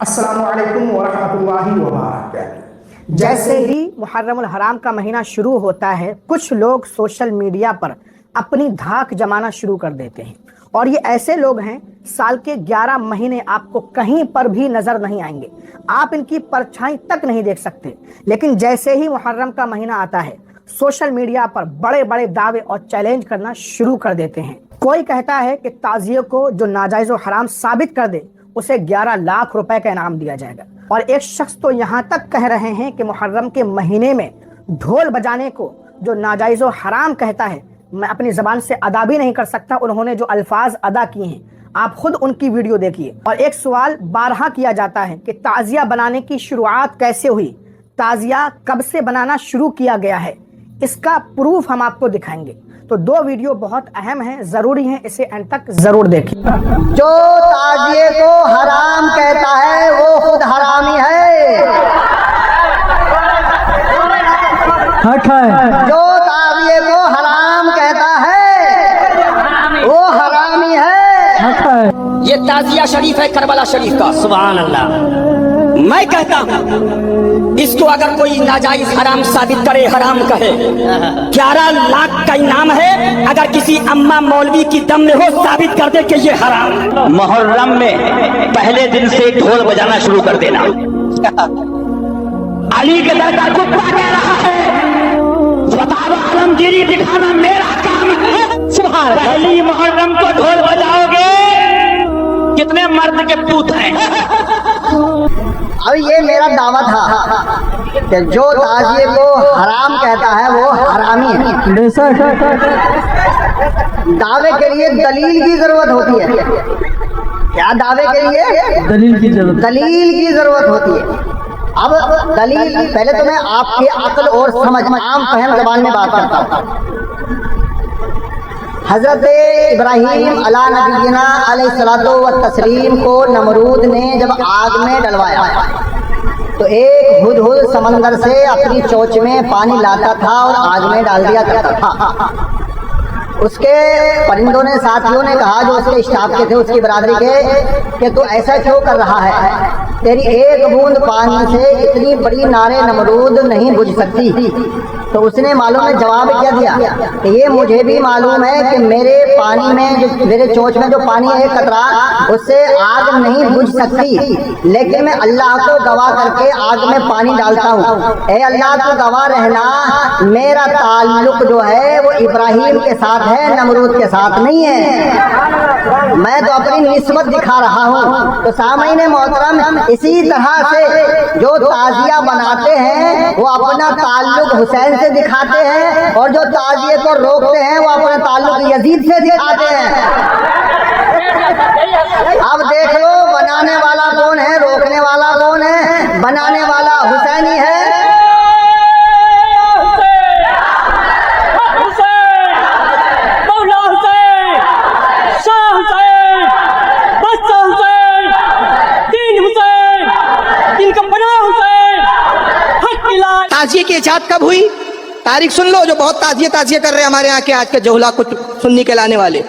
السلام علیکم ورحمۃ اللہ وبرکاتہ۔ جیسے ہی محرم الحرام کا مہینہ شروع ہوتا ہے، کچھ لوگ سوشل میڈیا پر اپنی دھاک جمانا شروع کر دیتے ہیں، اور یہ ایسے لوگ ہیں سال کے 11 مہینے آپ کو کہیں پر بھی نظر نہیں آئیں گے، آپ ان کی پرچھائی تک نہیں دیکھ سکتے، لیکن جیسے ہی محرم کا مہینہ آتا ہے سوشل میڈیا پر بڑے بڑے دعوے اور چیلنج کرنا شروع کر دیتے ہیں۔ کوئی کہتا ہے کہ تعزیے کو جو ناجائز و حرام ثابت کر دے اسے 11 لاکھ روپے کا انعام دیا جائے گا، اور ایک شخص تو یہاں تک کہہ رہے ہیں کہ محرم کے مہینے میں ڈھول بجانے کو جو ناجائز و حرام کہتا ہے میں اپنی زبان سے ادا بھی نہیں کر سکتا۔ انہوں نے جو الفاظ ادا کیے ہیں آپ خود ان کی ویڈیو دیکھیے۔ اور ایک سوال بارہا کیا جاتا ہے کہ تعزیہ بنانے کی شروعات کیسے ہوئی، تعزیہ کب سے بنانا شروع کیا گیا ہے، اس کا پروف ہم آپ کو دکھائیں گے۔ تو دو ویڈیو بہت اہم ہیں، ضروری ہیں، اسے اینڈ تک ضرور دیکھیں۔ جو تعزیے کو حرام کہتا ہے وہ خود حرامی ہے، جو تعزیے کو حرام کہتا ہے وہ حرامی ہے۔ یہ تعزیہ شریف ہے کربلا شریف کا، سبحان اللہ۔ میں کہتا ہوں اس کو اگر کوئی ناجائز حرام ثابت کرے، حرام کہے، 11 لاکھ کا انعام ہے۔ اگر کسی اماں مولوی کی دم میں ہو ثابت کر دے کہ یہ حرام ہے۔ محرم میں پہلے دن سے ڈھول بجانا شروع کر دینا۔ علی کے در کا کتا کہہ رہا ہے فتح و عالمگیری دکھانا میرا کام ہے۔ پہلی محرم کو ڈھول بجاؤ گے، کتنے مرد کے پوت ہیں۔ اب یہ میرا دعویٰ تھا کہ جو تعزیے کو حرام کہتا ہے وہ حرامی ہے۔ دعوے کے لیے دلیل کی ضرورت ہوتی ہے۔ کیا دعوے کے لیے دلیل کی ضرورت ہوتی ہے۔ اب دلیل پہلے تو میں آپ کی عقل اور سمجھ عام فہم زبان میں بات کرتا ہوں۔ حضرت ابراہیم علیہ نبینا علیہ الصلوۃ والتسلیم کو نمرود نے جب آگ میں ڈلوایا تو ایک ہدہد سمندر سے اپنی چونچ میں پانی لاتا تھا اور آگ میں ڈال دیا کرتا تھا۔ اس کے پرندوں نے، ساتھیوں نے کہا جو اس کے اسٹاف کے تھے، اس کی برادری کے، کہ تو ایسا کیوں کر رہا ہے، تیری ایک بوند پانی سے اتنی بڑی نار نمرود نہیں بجھ سکتی۔ تو اس نے معلوم ہے جواب کیا دیا کہ یہ مجھے بھی معلوم ہے کہ میرے پانی میں، جو میرے چونچ میں جو پانی ہے ایک قطرہ، اس سے آگ نہیں بجھ سکتی، لیکن میں اللہ کو گواہ کر کے آگ میں پانی ڈالتا ہوں۔ اے اللہ تو گواہ رہنا، میرا تعلق جو ہے وہ ابراہیم کے ساتھ ہے، نمرود کے ساتھ نہیں ہے، میں تو اپنی نسبت دکھا رہا ہوں۔ تو سامعین محترم، اسی طرح سے جو تعزیہ بناتے ہیں وہ اپنا تعلق حسین سے دکھاتے ہیں، اور جو تعزیے کو روکتے ہیں وہ اپنا تعلق یزید سے دکھاتے ہیں۔ اب دیکھ لو بنانے والا کون ہے، روکنے والا کون ہے۔ بنانے والا حسینی ہے، تعزیے کی ایجاد کب ہوئی؟ تاریخ سن لو، جو بہت تعزیے کر رہے ہیں ہمارے یہاں کے آج کے جوہلا کو سننے کے لانے والے۔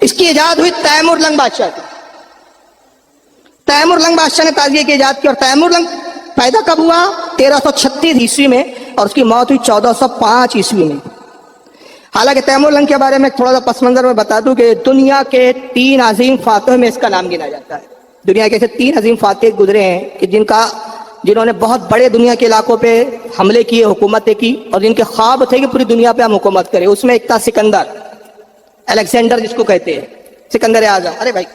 اس کی ایجاد ہوئی تیمور لنگ بادشاہ کی۔ تیمور لنگ بادشاہ نے تعزیے کی ایجاد کی، اور تیمور لنگ پیدا کب ہوا؟ 1336 عیسوی میں، اور اس کی موت ہوئی 1405 عیسوی میں۔ حالانکہ تیمور لنگ کے بارے میں تھوڑا سا پس منظر میں بتا دوں کہ دنیا کے 3 عظیم فاتحوں میں اس کا نام گنا جاتا ہے۔ دنیا کے ایسے 3 عظیم فاتح گزرے ہیں کہ جنہوں نے بہت بڑے دنیا کے علاقوں پہ حملے کیے، حکومتیں کی، اور جن کے خواب تھے کہ پوری دنیا پہ ہم حکومت کریں۔ اس میں ایک تھا سکندر، الیگزینڈر جس کو کہتے ہیں، سکندر اعظم، ارے بھائی۔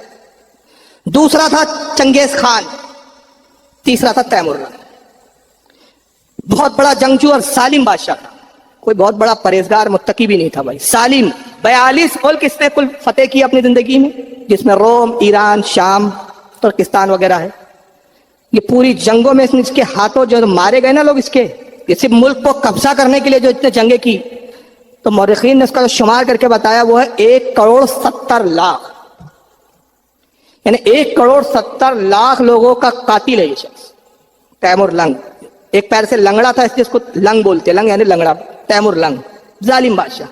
دوسرا تھا چنگیز خان، تیسرا تھا تیمور لنگ۔ بہت بڑا جنگجو اور ظالم بادشاہ تھا، کوئی بہت بڑا پرہیزگار متقی بھی نہیں تھا بھائی، ظالم۔ 42 ملک اس نے کل فتح کی اپنی زندگی میں، جس میں روم، ایران، شام، ترکستان وغیرہ ہے۔ یہ پوری جنگوں میں اس کے ہاتھوں جو مارے گئے نا لوگ، اس کے اسی ملک کو قبضہ کرنے کے لیے جو اتنے جنگیں کی، تو مورخین نے اس کا جو شمار کر کے بتایا وہ ہے 1,70,00,000، یعنی 1,70,00,000 لوگوں کا قاتل ہے یہ شخص تیمور لنگ۔ ایک پیر سے لنگڑا تھا، اس لیے اس کو لنگ بولتے ہیں، لنگ یعنی لنگڑا، تیمور لنگ، ظالم بادشاہ۔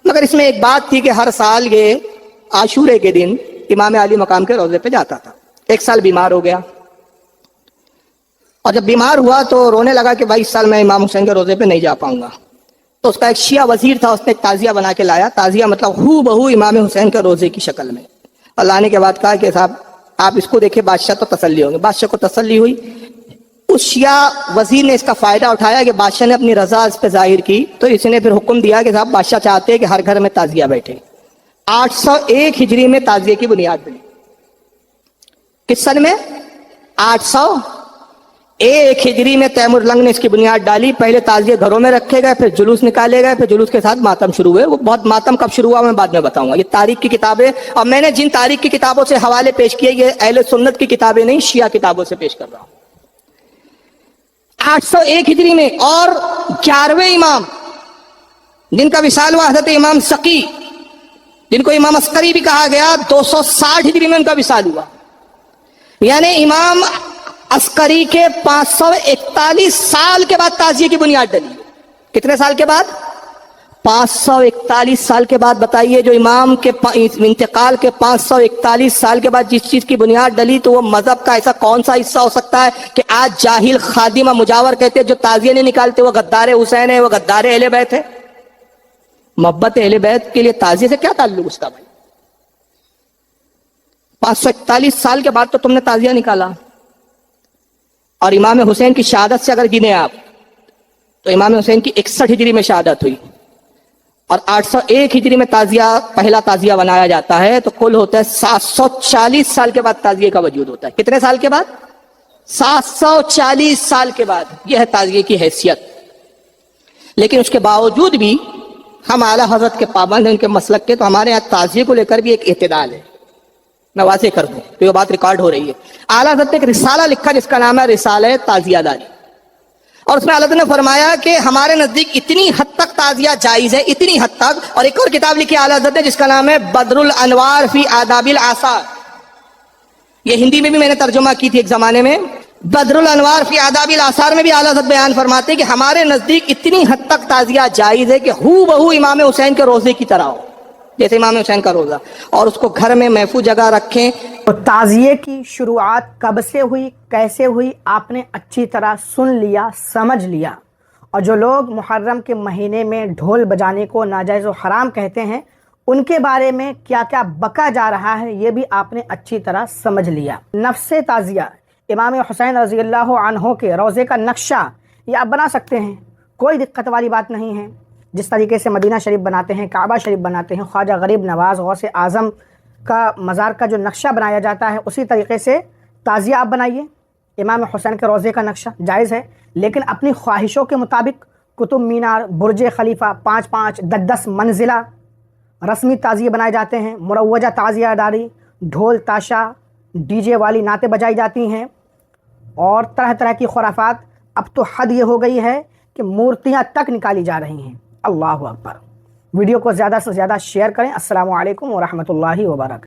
مگر اس میں ایک بات تھی کہ ہر سال یہ عاشورے کے دن امام علی مقام کے روضے پہ جاتا تھا۔ ایک سال بیمار ہو گیا، اور جب بیمار ہوا تو رونے لگا کہ بھائی اس سال میں امام حسین کے روزے پہ نہیں جا پاؤں گا. تو اس کا ایک شیعہ وزیر تھا, اس نے ایک تعزیہ بنا کے لایا. تعزیہ مطلب ہو بہو امام حسین کے روزے کی شکل میں. اور لانے کے بعد کہا کہ صاحب آپ اس کو دیکھیں, بادشاہ تو تسلی ہوں گے. بادشاہ کو تسلی ہوئی. اس شیعہ وزیر نے اس کا فائدہ اٹھایا کہ بادشاہ نے اپنی رضا اس پہ ظاہر کی, تو اس نے پھر حکم دیا کہ صاحب بادشاہ چاہتے ہیں کہ ہر گھر میں تعزیہ بیٹھے. 801 ہجری میں تعزیے کی بنیاد بنی. کس سن میں؟ 801 ہجری میں تیمور لنگ نے اس کی بنیاد ڈالی. پہلے تعزیے گھروں میں رکھے گئے, پھر جلوس نکالے گئے, پھر جلوس کے ساتھ ماتم شروع ہوئے. وہ بہت ماتم کب شروع ہوا میں بعد میں بتاؤں گا. یہ تاریخ کی کتابیں, اور میں نے جن تاریخ کی کتابوں سے حوالے پیش کیے یہ اہل سنت کی کتابیں نہیں, شیعہ کتابوں سے پیش کر رہا ہوں. 801 ہجری میں. اور 11ویں امام جن کا وصال ہوا حضرت امام سقی, جن کو امام عسکری بھی کہا گیا, 260 ہجری میں ان کا وصال ہوا. یعنی امام عسکری کے 541 سال کے بعد تعزیے کی بنیاد ڈلی. کتنے سال کے بعد؟ 541 سال کے بعد. بتائیے جو امام کے انتقال کے 541 سال کے بعد جس چیز کی بنیاد ڈلی, تو وہ مذہب کا ایسا کون سا حصہ ہو سکتا ہے کہ آج جاہل خادم مجاور کہتے ہیں جو تعزیے نہیں نکالتے وہ غدار حسین ہے, وہ غدار اہل بیت ہے. محبت اہل بیت کے لیے تعزیے سے کیا تعلق اس کا بھائی؟ 541 سال کے بعد تو تم نے تعزیہ نکالا. اور امام حسین کی شہادت سے اگر گنے آپ تو امام حسین کی 61 ہجری میں شہادت ہوئی, اور 801 ہجری میں تعزیہ پہلا تعزیہ بنایا جاتا ہے. تو کل ہوتا ہے 740 سال کے بعد تعزیے کا وجود ہوتا ہے. کتنے سال کے بعد؟ 740 سال کے بعد. یہ ہے تعزیے کی حیثیت. لیکن اس کے باوجود بھی ہم اعلیٰ حضرت کے پابند ہیں, ان کے مسلک کے, تو ہمارے یہاں تعزیے کو لے کر بھی ایک اعتدال ہے. میں واضح کر دوں تو یہ بات ریکارڈ ہو رہی ہے. اعلیٰ حضرت نے ایک رسالہ لکھا جس کا نام ہے رسالہ تعزیہ داری, اور اس میں اعلیٰ حضرت نے فرمایا کہ ہمارے نزدیک اتنی حد تک تعزیہ جائز ہے, اتنی حد تک. اور ایک اور کتاب لکھی اعلیٰ حضرت نے جس کا نام ہے بدر الانوار فی آداب الآثار. یہ ہندی میں بھی میں نے ترجمہ کی تھی ایک زمانے میں. بدر الانوار فی آداب الآثار میں بھی اعلیٰ حضرت بیان فرماتے ہیں کہ ہمارے نزدیک اتنی حد تک تعزیہ جائز ہے کہ ہو بہو امام حسین کے روزے کی طرح ہو, جیسے امام حسین کا روزہ, اور اس کو گھر میں محفوظ جگہ رکھیں. تو تعزیے کی شروعات کب سے ہوئی, کیسے ہوئی, آپ نے اچھی طرح سن لیا, سمجھ لیا. اور جو لوگ محرم کے مہینے میں ڈھول بجانے کو ناجائز و حرام کہتے ہیں, ان کے بارے میں کیا کیا بکا جا رہا ہے یہ بھی آپ نے اچھی طرح سمجھ لیا. نفس تعزیہ امام حسین رضی اللہ عنہ کے روزے کا نقشہ یہ آپ بنا سکتے ہیں, کوئی دقت والی بات نہیں ہے. جس طریقے سے مدینہ شریف بناتے ہیں, کعبہ شریف بناتے ہیں, خواجہ غریب نواز غوث اعظم کا مزار کا جو نقشہ بنایا جاتا ہے, اسی طریقے سے تعزیہ آپ بنائیے. امام حسین کے روزے کا نقشہ جائز ہے, لیکن اپنی خواہشوں کے مطابق قطب مینار, برج خلیفہ, 5 10 منزلہ رسمی تعزیے بنائے جاتے ہیں. مروجہ تعزیہ داری, ڈھول تاشا ڈی جے والی نعتیں بجائی جاتی ہیں, اور طرح طرح کی خرافات. اب تو حد یہ ہو گئی ہے کہ مورتیاں تک نکالی جا رہی ہیں. اللہ اکبر. ویڈیو کو زیادہ سے زیادہ شیئر کریں. السلام علیکم ورحمۃ اللہ وبرکاتہ.